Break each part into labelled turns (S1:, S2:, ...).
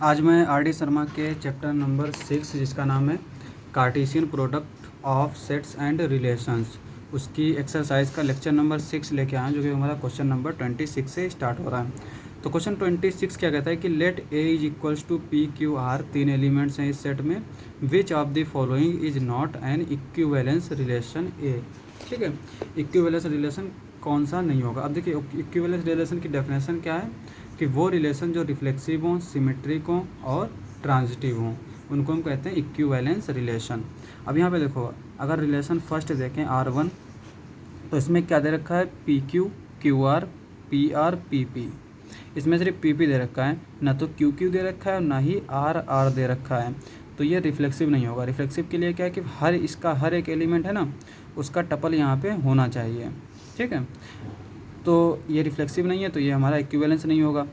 S1: आज मैं R D Sharma के चैप्टर नंबर 6 जिसका नाम है Cartesian product of sets and relations, उसकी एक्सरसाइज का लेक्चर नंबर 6 लेके आए हैं, जो कि हमारा क्वेश्चन नंबर 26 से स्टार्ट हो रहा है। तो क्वेश्चन 26 क्या कहता है कि let A is equals to P Q R, तीन एलिमेंट्स हैं इस सेट में, which of the following is not an equivalence relation A. ठीक है, इक्विवेलेंस रिलेशन कौन सा नहीं होगा। अब देखिए इक्विवेलेंस रिलेशन की डेफिनेशन क्या है कि वो रिलेशन जो रिफ्लेक्सिव हों, सिमेट्रिक हों और ट्रांजिटिव हों, उनको हम कहते हैं इक्विवेलेंस रिलेशन। अब यहाँ पे देखो, अगर रिलेशन फर्स्ट देखें R1, तो इसमें क्या दे रखा है, P Q, Q R, P R, P P. इसमें सिर्फ पी पी दे रखा है, ना तो क्यू क्यू दे रखा है और ना ही आर आर दे रखा है, तो ये रिफ्लेक्सिव नहीं होगा। रिफ्लेक्सिव के लिए क्या है कि हर एक एलिमेंट है ना, उसका टपल यहाँ पे होना चाहिए। ठीक है, तो ये रिफ्लेक्सिव नहीं है, तो ये हमारा इक्विवेलेंस नहीं होगा।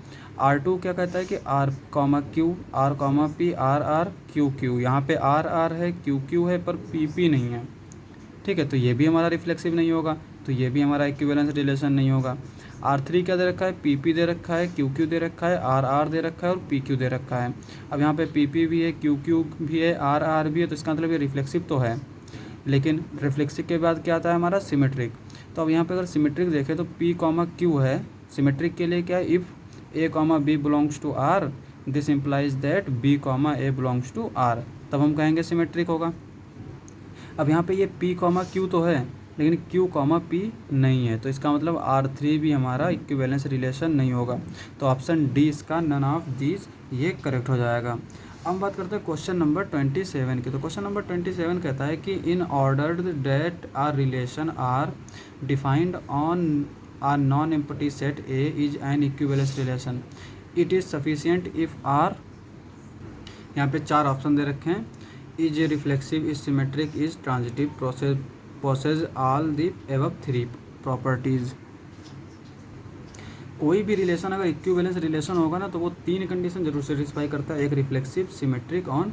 S1: R2 क्या कहता है कि R comma Q, R comma P, R R, Q Q. यहाँ पे आर आर है, क्यू क्यू है, पर पी पी नहीं है। ठीक है, तो ये भी हमारा रिफ्लेक्सिव नहीं होगा, तो ये भी हमारा इक्विवेलेंस रिलेशन नहीं होगा। R3 क्या दे रखा है, पी पी दे रखा है, क्यू क्यू दे रखा है, आर आर दे रखा है और पी क्यू दे रखा है। अब यहाँ पे पी पी भी है, क्यू क्यू भी है, आर आर भी है, तो इसका मतलब ये रिफ्लेक्सिव तो है। लेकिन रिफ्लेक्सिव के बाद क्या आता है हमारा, सिमेट्रिक। तो अब यहाँ पे अगर सिमेट्रिक देखें तो P कॉमा क्यू है, सिमेट्रिक के लिए क्या है, if A comma B belongs to R, this implies that B comma A belongs to R, तब हम कहेंगे सिमेट्रिक होगा। अब यहाँ पे ये P कॉमा क्यू तो है, लेकिन Q कॉमा P नहीं है, तो इसका मतलब R3 भी हमारा इक्विवेलेंस रिलेशन नहीं होगा। तो ऑप्शन डी इसका नन ऑफ दीज ये करेक्ट हो जाएगा। अब बात करते हैं क्वेश्चन नंबर 27 की। तो क्वेश्चन नंबर 27 कहता है कि in order that R relation are defined on R non empty set A is an equivalence relation, it is sufficient if R, यहाँ पे 4 ऑप्शन दे रखे हैं, is reflexive, is symmetric, is transitive, possess all the above 3 properties. कोई भी relation अगर equivalence relation होगा ना, तो वो 3 कंडीशन जरूर सेटिस्फाई करता है, एक रिफ्लेक्सिव, सिमेट्रिक और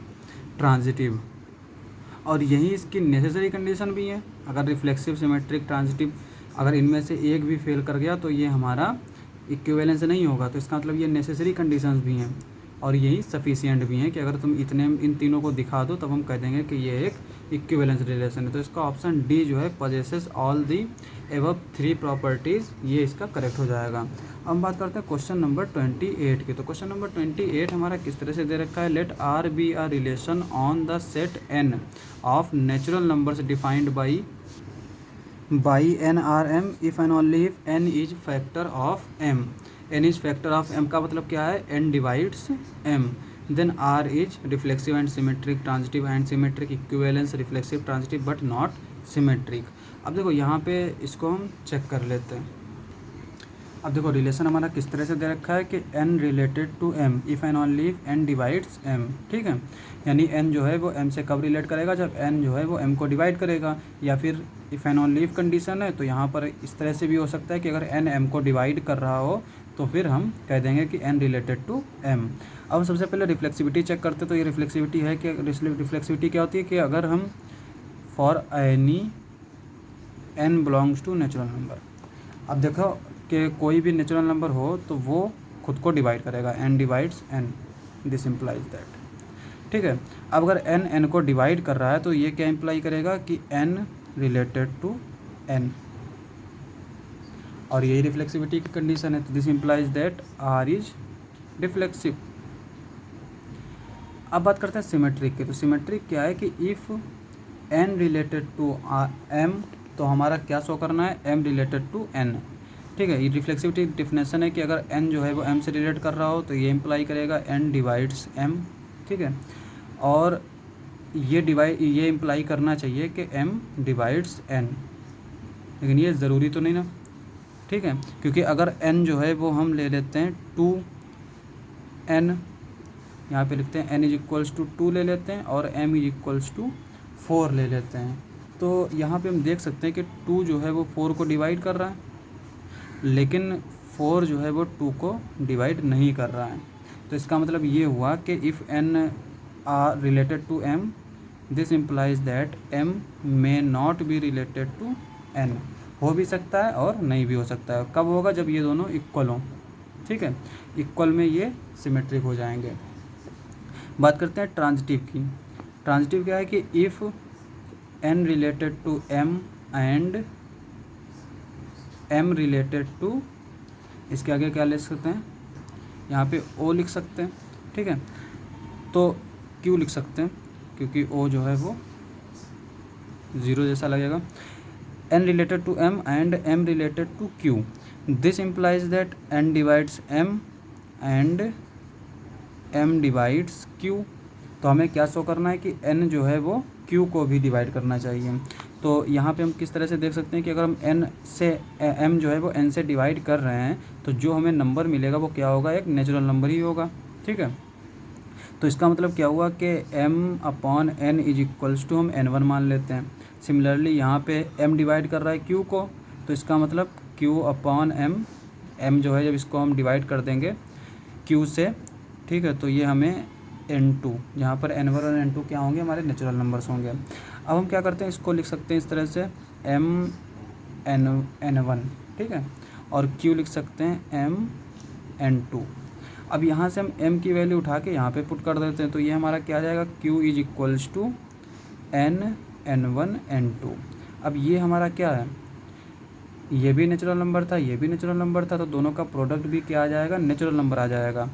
S1: ट्रांजिटिव। और यही इसकी नेसेसरी कंडीशन भी है। अगर रिफ्लेक्सिव, सिमेट्रिक, ट्रांजिटिव अगर इनमें से एक भी फेल कर गया तो ये हमारा इक्विवेलेंस नहीं होगा। तो इसका मतलब ये नेसेसरी कंडीशंस भी हैं और यही सफिशिएंट भी हैं कि अगर तुम इन तीनों को दिखा दो तब हम कह देंगे कि ये एक इक्विवेलेंस रिलेशन है। तो इसका ऑप्शन डी जो है, possesses all the above 3 properties, ये इसका करेक्ट हो जाएगा। अब बात करते हैं क्वेश्चन नंबर 28 की। तो क्वेश्चन नंबर 28 हमारा किस तरह से दे रखा है, let R be a relation on the set N of natural numbers defined by n R m if and only if n is factor of m. N is factor of m का मतलब क्या है, n divides m. Then R is reflexive and symmetric, transitive and symmetric, equivalence, reflexive, transitive but not symmetric. अब देखो यहाँ पे इसको हम चेक कर लेते हैं। अब देखो रिलेशन हमारा किस तरह से दे रखा है कि n related to m if and only if n divides m। ठीक है, यानी n जो है वो m से कब रिलेट करेगा, जब n जो है वो m को डिवाइड करेगा। या फिर if and only if condition है, तो यहाँ पर इस तरह से भी हो सकता है कि अगर n m को डिवाइड कर रहा हो तो फिर हम कह देंगे कि n रिलेटेड टू m। अब सबसे पहले रिफ्लेक्सिविटी चेक करते, तो ये रिफ्लेक्सिविटी है कि रिफ्लेक्सिविटी क्या होती है कि अगर हम for any n belongs to natural number, अब देखो कि कोई भी नेचुरल नंबर हो तो वो खुद को डिवाइड करेगा, n divides n, this implies that. ठीक है, अब अगर n को डिवाइड कर रहा है तो ये क्या इम्प्लाई करेगा कि n रिलेटेड टू n, और यही रिफ्लेक्सिविटी की कंडीशन है, तो this implies that r is reflexive. अब बात करते हैं सिमेट्रिक की। तो सिमेट्रिक क्या है कि if n related to m, तो हमारा क्या शो करना है, m रिलेटेड टू n। ठीक है, ये रिफ्लेक्सिविटी डिफिनेशन है कि अगर n जो है वो m से रिलेट कर रहा हो तो ये इम्प्लाई करेगा n डिवाइड्स m। ठीक है, और ये इम्प्लाई करना चाहिए कि m डिवाइड्स n, लेकिन ये ज़रूरी तो नहीं ना। ठीक है, क्योंकि अगर n जो है वो हम ले लेते हैं 2n, यहाँ पे लिखते हैं n इज इक्वल्स टू 2 ले लेते हैं और m इज इक्वल्स टू 4 ले लेते हैं, तो यहाँ पे हम देख सकते हैं कि 2 जो है वो 4 को डिवाइड कर रहा है, लेकिन 4 जो है वो 2 को डिवाइड नहीं कर रहा है। तो इसका मतलब ये हुआ कि if n are related to m, this implies that m may not be related to n। हो भी सकता है और नहीं भी हो सकता है। कब होगा, जब ये दोनों इक्वल हों। ठीक है, इक्वल में ये सिमेट्रिक हो जाएंगे। बात करते हैं ट्रांजिटिव की। ट्रांजिटिव क्या है कि if n related to m and m related to, इसके आगे क्या लिख सकते हैं, यहाँ पे o लिख सकते हैं, ठीक है, तो q लिख सकते हैं क्योंकि o जो है वो 0 जैसा लगेगा। n related to m and m related to q, this implies that n divides m and m divides q। तो हमें क्या शो करना है कि n जो है वो q को भी डिवाइड करना चाहिए। तो यहाँ पे हम किस तरह से देख सकते हैं कि अगर हम n से m जो है वो n से डिवाइड कर रहे हैं तो जो हमें नंबर मिलेगा वो क्या होगा, एक नेचुरल नंबर ही होगा, ठीक है। तो इसका मतलब क्या हुआ कि m/n इज इक्वल्स टू हम n1 मान लेते हैं। सिमिलरली यहाँ पे m डिवाइड कर रहा है q को, तो इसका मतलब q/m, m जो है जब इसको हम डिवाइड कर देंगे q से, ठीक है, तो ये हमें n2, यहाँ पर n1 और n2 क्या होंगे, हमारे नेचुरल नंबर्स होंगे। अब हम क्या करते हैं, इसको लिख सकते हैं इस तरह से n1, ठीक है, और q लिख सकते हैं n2। अब यहाँ से हम m की वैल्यू उठा के यहाँ पे पुट कर देते हैं, तो ये हमारा क्या आ जाएगा, q is equals to n1 n2। अब ये हमारा क्या है, ये भी नेचुरल नंबर था, ये भी नेचुरल नंबर था, तो दोनों का प्रोडक्ट भी क्या आ जाएगा, नेचुरल नंबर आ जाएगा।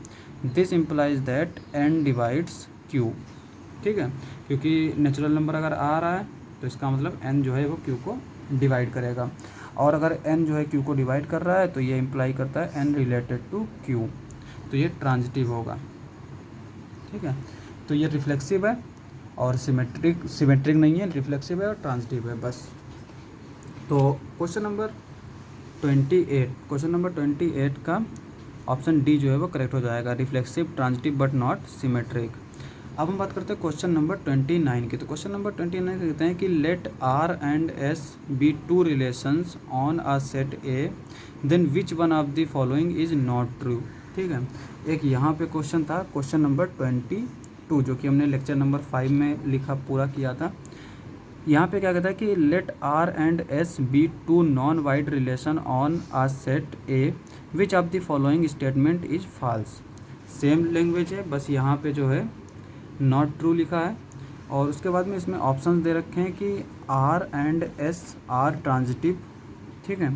S1: This implies that n divides q, ठीक है, क्योंकि नेचुरल नंबर अगर आ रहा है तो इसका मतलब n जो है वो q को डिवाइड करेगा, और अगर n जो है q को डिवाइड कर रहा है तो ये इम्प्लाई करता है n रिलेटेड टू q, तो ये ट्रांजिटिव होगा, ठीक है। तो ये रिफ्लेक्सिव है और सिमेट्रिक नहीं है, रिफ्लेक्सिव है और ट्रांजिटिव है, बस। तो क्वेश्चन नंबर 28 का ऑप्शन डी जो है वो करेक्ट हो जाएगा, reflexive, transitive but not symmetric. अब हम बात करते हैं क्वेश्चन नंबर 29 की। तो क्वेश्चन नंबर 29 कहते हैं कि let R and S be two relations on a set A, then which one of the following is not true, ठीक है। एक यहाँ पे क्वेश्चन था, क्वेश्चन नंबर 22, जो कि हमने लेक्चर नंबर 5 में लिखा पूरा किया था। यहाँ पे क्या कहता है कि let R and S be two non void relation on a set A, which of the following statement is false. Same language है, बस यहाँ पे जो है नॉट ट्रू लिखा है, और उसके बाद में इसमें ऑप्शंस दे रखे हैं कि R and S are transitive, ठीक है,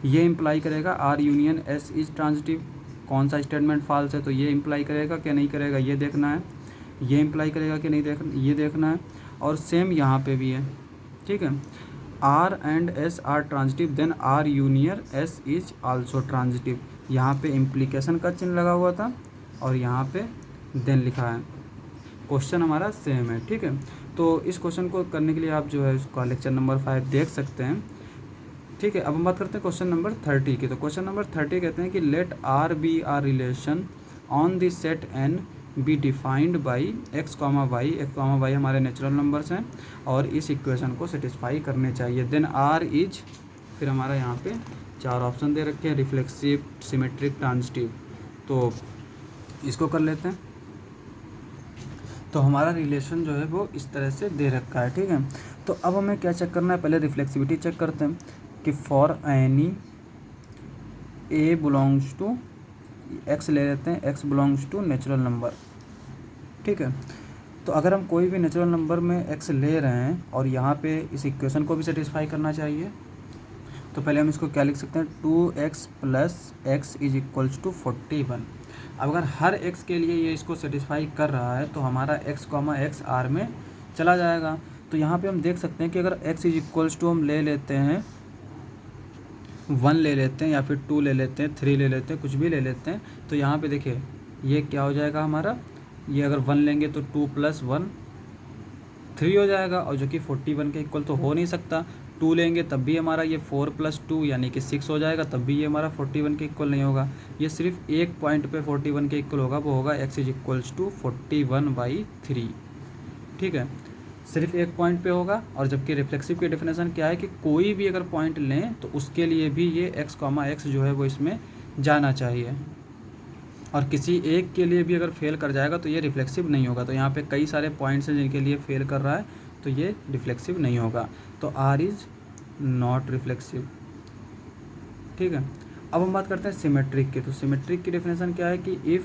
S1: ये इम्प्लाई करेगा R union S is transitive. कौन सा स्टेटमेंट फॉल्स है, तो ये इम्प्लाई करेगा क्या नहीं करेगा, ये देखना है। ये इम्प्लाई करेगा कि नहीं ये देखना है। और सेम यहाँ पे भी है, ठीक है, R and S are transitive, then R union S is also transitive. यहाँ पे इम्प्लीकेशन का चिन्ह लगा हुआ था और यहाँ पे देन लिखा है। क्वेश्चन हमारा सेम है, ठीक है। तो इस क्वेश्चन को करने के लिए आप जो है उसका लेक्चर नंबर 5 देख सकते हैं, ठीक है। अब हम बात करते हैं क्वेश्चन नंबर 30 की। तो क्वेश्चन नंबर 30 कहते हैं कि let R be R relation on the set N be defined by x comma y हमारे नेचुरल नंबर्स हैं और इस इक्वेशन को सेटिस्फाई करने चाहिए। देन आर इज, फिर हमारा यहाँ पे 4 ऑप्शन दे रखे हैं, रिफ्लेक्सिव, सिमेट्रिक, ट्रांजिटिव। तो इसको कर लेते हैं। तो हमारा रिलेशन जो है वो इस तरह से दे रखा है, ठीक है। तो अब हमें क्या चेक करना है, पहले रिफ्लेक्सिविटी चेक करते हैं कि for any a belongs to x ले लेते हैं, x belongs to natural number, ठीक है। तो अगर हम कोई भी नेचुरल नंबर में एक्स ले रहे हैं और यहाँ पे इस इक्वेशन को भी सेटिस्फाई करना चाहिए, तो पहले हम इसको क्या लिख सकते हैं, 2x plus x is equals to 41। अब अगर हर x के लिए ये इसको सेटिस्फाई कर रहा है तो हमारा x कॉमा एक्स आर में चला जाएगा। तो यहाँ पे हम देख सकते हैं कि अगर x इज इक्वल्स टू हम ले लेते हैं 1 ले लेते हैं या फिर 2 ले लेते हैं, 3 ले लेते हैं, कुछ भी ले लेते हैं, तो यहाँ पे देखिए ये क्या हो जाएगा हमारा, ये अगर 1 लेंगे तो 2 + 1 3 हो जाएगा, और जो कि 41 के इक्वल तो हो नहीं सकता। 2 लेंगे तब भी हमारा ये 4 + 2 यानी कि 6 हो जाएगा, तब भी ये हमारा 41 के इक्वल नहीं होगा। ये सिर्फ एक पॉइंट पे 41 के इक्वल होगा, वो होगा x इज इक्वल्स टू 41/3, ठीक है, सिर्फ एक पॉइंट पे होगा। और जबकि रिफ्लेक्सिव की डेफिनेशन क्या है कि कोई भी अगर पॉइंट लें तो उसके लिए भी ये x कॉमा एक्स जो है वो इसमें जाना चाहिए, और किसी एक के लिए भी अगर फेल कर जाएगा तो ये रिफ्लेक्सिव नहीं होगा। तो यहाँ पे कई सारे पॉइंट्स हैं जिनके लिए फेल कर रहा है, तो ये रिफ्लेक्सिव नहीं होगा। तो आर इज़ नॉट रिफ्लेक्सिव, ठीक है। अब हम बात करते हैं सिमेट्रिक की। तो सिमेट्रिक की डेफिनेशन क्या है कि if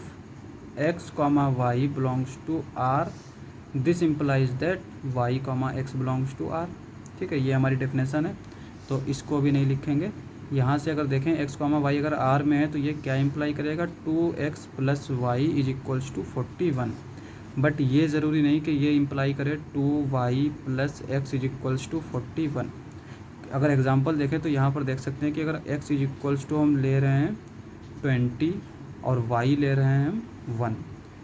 S1: x comma y belongs to R, this implies that y comma x belongs to R. ठीक है, ये हमारी डेफिनेशन है, तो इसको अभी नहीं लिखेंगे। यहाँ से अगर देखें एक्स कॉमा वाई अगर आर में है तो ये क्या इम्प्लाई करेगा, 2x plus y is equals to 41। But ये ज़रूरी नहीं कि ये इम्प्लाई करे 2y plus x is equals to 41। अगर एग्जांपल देखें तो यहाँ पर देख सकते हैं कि अगर x इज इक्वल्स टू हम ले रहे हैं 20 और y ले रहे हैं हम 1।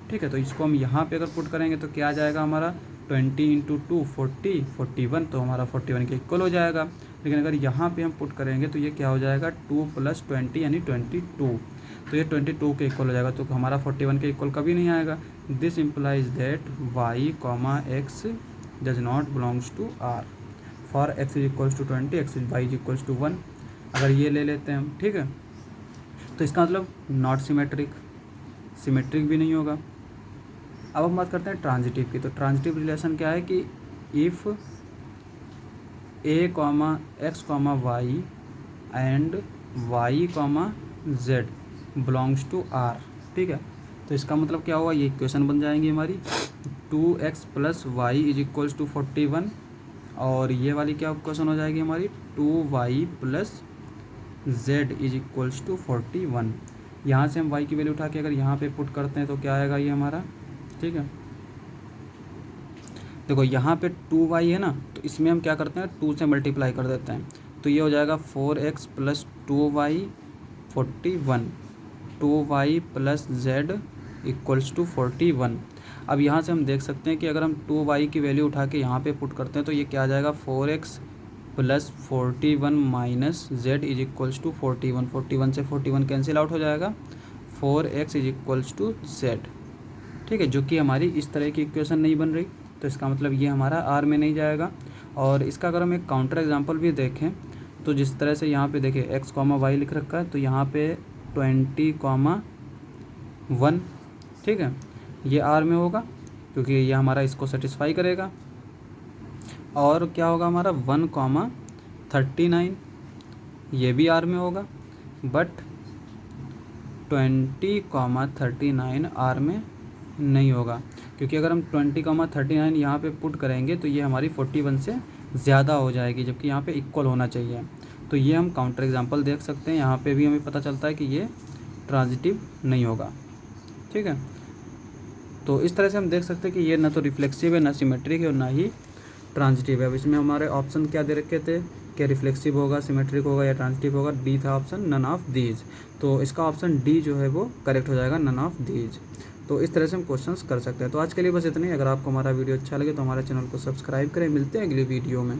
S1: ठीक है, तो इसको हम यहाँ पे अगर पुट करेंगे तो क्या आ जाएगा हमारा 20 इंटू 2 40 41, तो हमारा 41 के इक्वल हो जाएगा। लेकिन अगर यहाँ पे हम पुट करेंगे तो ये क्या हो जाएगा 2 प्लस 20 यानी 22, तो ये 22 के इक्वल हो जाएगा, तो हमारा 41 के इक्वल कभी नहीं आएगा। This implies that y comma x does not belongs to r for x is equals to 20 x y is equals to 1। अगर ये ले लेते हैं हम, ठीक है, तो इसका मतलब नॉट सिमेट्रिक, सिमेट्रिक भी नहीं होगा। अब हम बात करते हैं ट्रांजिटिव की। तो ट्रांजिटिव रिलेशन क्या है कि if a comma x comma y and y comma z belongs to r। ठीक है, तो इसका मतलब क्या होगा, ये इक्वेशन बन जाएंगी हमारी 2x plus y is equals to 41, और ये वाली क्या इक्वेशन हो जाएगी हमारी 2y plus z is equals to 41। यहाँ से हम y की वैल्यू उठा के अगर यहाँ पे पुट करते हैं तो क्या आएगा ये हमारा। ठीक है, देखो यहाँ पे 2y है ना, तो इसमें हम क्या करते हैं 2 से मल्टीप्लाई कर देते हैं, तो ये हो जाएगा 4x plus 2y 41, 2y plus z equals to 41। अब यहाँ से हम देख सकते हैं कि अगर हम 2y की वैल्यू उठा के यहाँ पे पुट करते हैं तो ये क्या आ जाएगा 4x plus 41 minus z is equals to 41, 41 से 41 कैंसिल आउट हो जाएगा, 4x is equals to Z. ठीक है, जो कि हमारी इस तरह की इक्वेशन नहीं बन रही, तो इसका मतलब ये हमारा आर में नहीं जाएगा। और इसका अगर हम एक काउंटर एग्जांपल भी देखें तो जिस तरह से यहाँ पे देखिए एक्स कॉमा वाई लिख रखा है, तो यहाँ पे 20,1, ठीक है, ये आर में होगा क्योंकि ये हमारा इसको सेटिस्फाई करेगा। और क्या होगा हमारा 1,39, ये भी आर में होगा, बट 20,39 आर में नहीं होगा, क्योंकि अगर हम 20,39 यहाँ पे पुट करेंगे तो ये हमारी 41 से ज़्यादा हो जाएगी, जबकि यहाँ पे इक्वल होना चाहिए। तो ये हम काउंटर एग्जांपल देख सकते हैं, यहाँ पे भी हमें पता चलता है कि ये ट्रांजिटिव नहीं होगा। ठीक है, तो इस तरह से हम देख सकते हैं कि ये ना तो रिफ्लेक्सिव है, ना सिमेट्रिक है और ना ही ट्रांजिटिव है। अब इसमें हमारे ऑप्शन क्या दे रखे थे, क्या रिफ्लेक्सिव होगा, सिमेट्रिक होगा या ट्रांजिटिव होगा। डी था ऑप्शन, नन ऑफ दीज। तो इसका ऑप्शन डी जो है वो करेक्ट हो जाएगा, नन ऑफ दीज। तो इस तरह से हम क्वेश्चंस कर सकते हैं। तो आज के लिए बस इतना ही। अगर आपको हमारा वीडियो अच्छा लगे तो हमारे चैनल को सब्सक्राइब करें। मिलते हैं अगली वीडियो में।